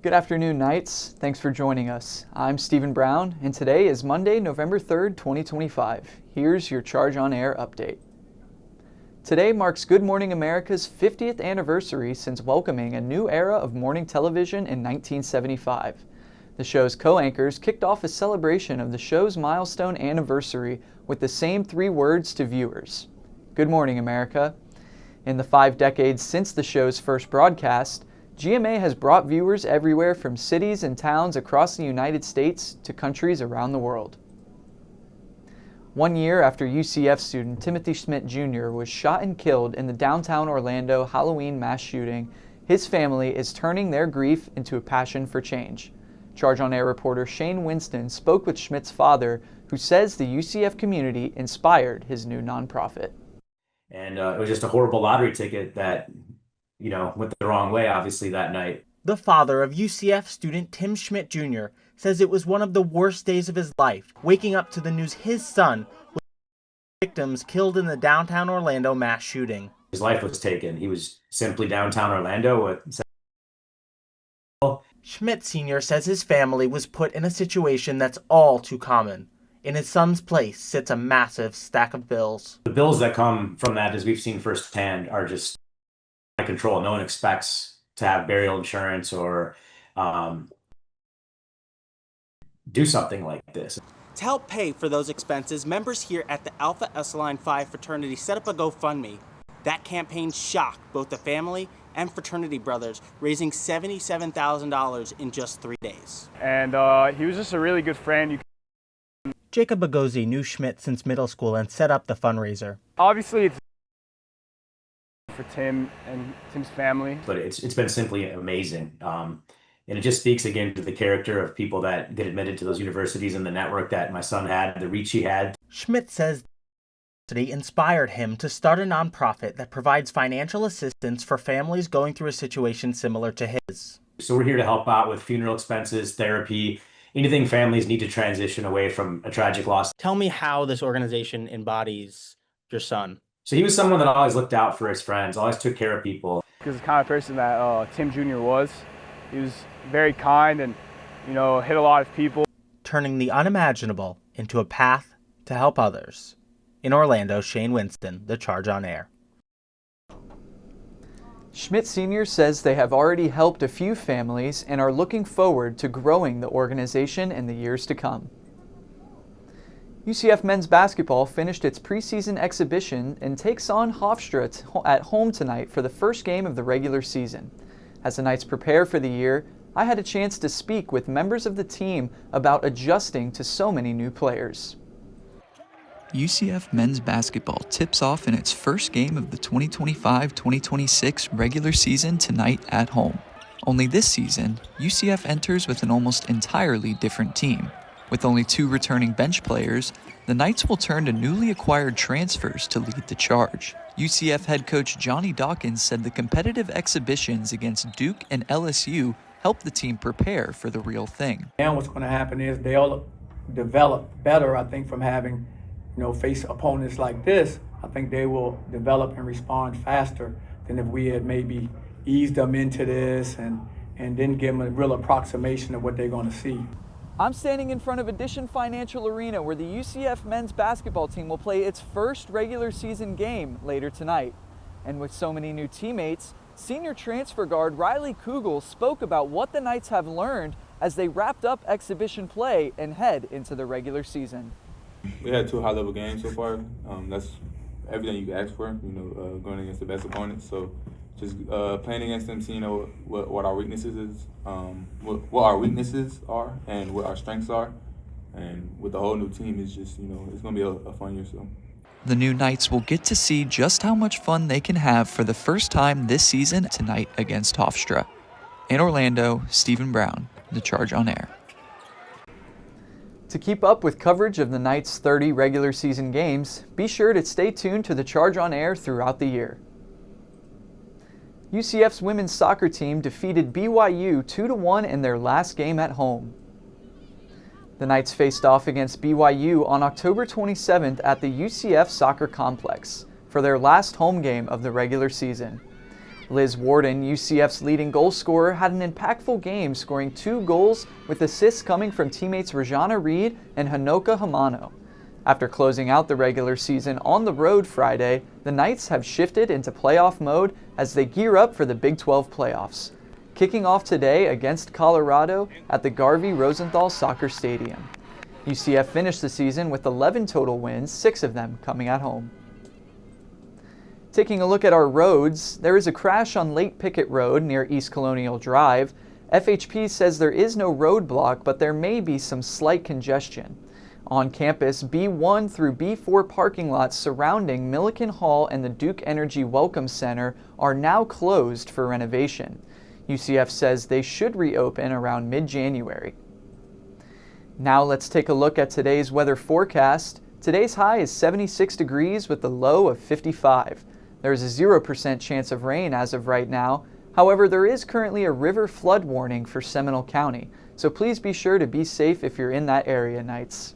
Good afternoon, Knights. Thanks for joining us. I'm Stephen Brown, and today is Monday, November 3rd, 2025. Here's your Charge on Air update. Today marks Good Morning America's 50th anniversary since welcoming a new era of morning television in 1975. The show's co-anchors kicked off a celebration of the show's milestone anniversary with the same three words to viewers: Good Morning America. In the 5 decades since the show's first broadcast, GMA has brought viewers everywhere from cities and towns across the United States to countries around the world. 1 year after UCF student Timothy Schmidt Jr. was shot and killed in the downtown Orlando Halloween mass shooting, his family is turning their grief into a passion for change. Charge on Air reporter Shane Winsten spoke with Schmidt's father, who says the UCF community inspired his new nonprofit. And it was just a horrible lottery ticket that, went the wrong way, obviously, that night. The father of UCF student Tim Schmidt Jr. says it was one of the worst days of his life, waking up to the news his son was victims killed in the downtown Orlando mass shooting. His life was taken. He was simply downtown Orlando with... Schmidt Sr. says his family was put in a situation that's all too common. In his son's place sits a massive stack of bills. The bills that come from that, as we've seen firsthand, are just out of control. No one expects to have burial insurance or do something like this. To help pay for those expenses, members here at the Alpha Epsilon Phi fraternity set up a GoFundMe. That campaign shocked both the family and fraternity brothers, raising $77,000 in just 3 days. And he was just a really good friend. Jacob Agozi knew Schmidt since middle school and set up the fundraiser. Obviously, it's for Tim and Tim's family. But it's been simply amazing. And it just speaks again to the character of people that get admitted to those universities and the network that my son had, the reach he had. Schmidt says the university inspired him to start a nonprofit that provides financial assistance for families going through a situation similar to his. So we're here to help out with funeral expenses, therapy, anything families need to transition away from a tragic loss. Tell me how this organization embodies your son. So he was someone that always looked out for his friends, always took care of people. Because the kind of person that Tim Jr. was. He was very kind and, hit a lot of people. Turning the unimaginable into a path to help others. In Orlando, Shane Winsten, The Charge on Air. Schmidt Sr. says they have already helped a few families and are looking forward to growing the organization in the years to come. UCF men's basketball finished its preseason exhibition and takes on Hofstra at home tonight for the first game of the regular season. As the Knights prepare for the year, I had a chance to speak with members of the team about adjusting to so many new players. UCF men's basketball tips off in its first game of the 2025-2026 regular season tonight at home. Only this season, UCF enters with an almost entirely different team. With only 2 returning bench players, the Knights will turn to newly acquired transfers to lead the charge. UCF head coach Johnny Dawkins said the competitive exhibitions against Duke and LSU helped the team prepare for the real thing. And what's going to happen is they'll develop better, I think, from having face opponents like this. I think they will develop and respond faster than if we had maybe eased them into this and didn't give them a real approximation of what they're going to see. I'm standing in front of Addition Financial Arena where the UCF men's basketball team will play its first regular season game later tonight. And with so many new teammates, senior transfer guard Riley Kugel spoke about what the Knights have learned as they wrapped up exhibition play and head into the regular season. We had 2 high-level games so far. That's everything you can ask for, going against the best opponents. So just playing against them, seeing what our weaknesses is, what our weaknesses are, and what our strengths are. And with the whole new team, it's just, it's going to be a fun year. So the new Knights will get to see just how much fun they can have for the first time this season tonight against Hofstra. In Orlando, Stephen Brown, The Charge on Air. To keep up with coverage of the Knights' 30 regular season games, be sure to stay tuned to The Charge on Air throughout the year. UCF's women's soccer team defeated BYU 2-1 in their last game at home. The Knights faced off against BYU on October 27th at the UCF Soccer Complex for their last home game of the regular season. Liz Warden, UCF's leading goal scorer, had an impactful game, scoring 2 goals with assists coming from teammates Rajana Reed and Hanoka Hamano. After closing out the regular season on the road Friday, the Knights have shifted into playoff mode as they gear up for the Big 12 playoffs, kicking off today against Colorado at the Garvey Rosenthal Soccer Stadium. UCF finished the season with 11 total wins, 6 of them coming at home. Taking a look at our roads, there is a crash on Lake Pickett Road near East Colonial Drive. FHP says there is no roadblock, but there may be some slight congestion. On campus, B1 through B4 parking lots surrounding Milliken Hall and the Duke Energy Welcome Center are now closed for renovation. UCF says they should reopen around mid-January. Now let's take a look at today's weather forecast. Today's high is 76 degrees with a low of 55. There is a 0% chance of rain as of right now. However, there is currently a river flood warning for Seminole County, so please be sure to be safe if you're in that area, Knights.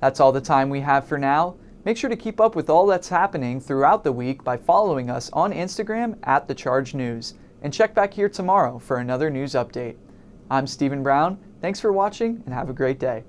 That's all the time we have for now. Make sure to keep up with all that's happening throughout the week by following us on Instagram @TheChargeNews, and check back here tomorrow for another news update. I'm Stephen Brown. Thanks for watching and have a great day.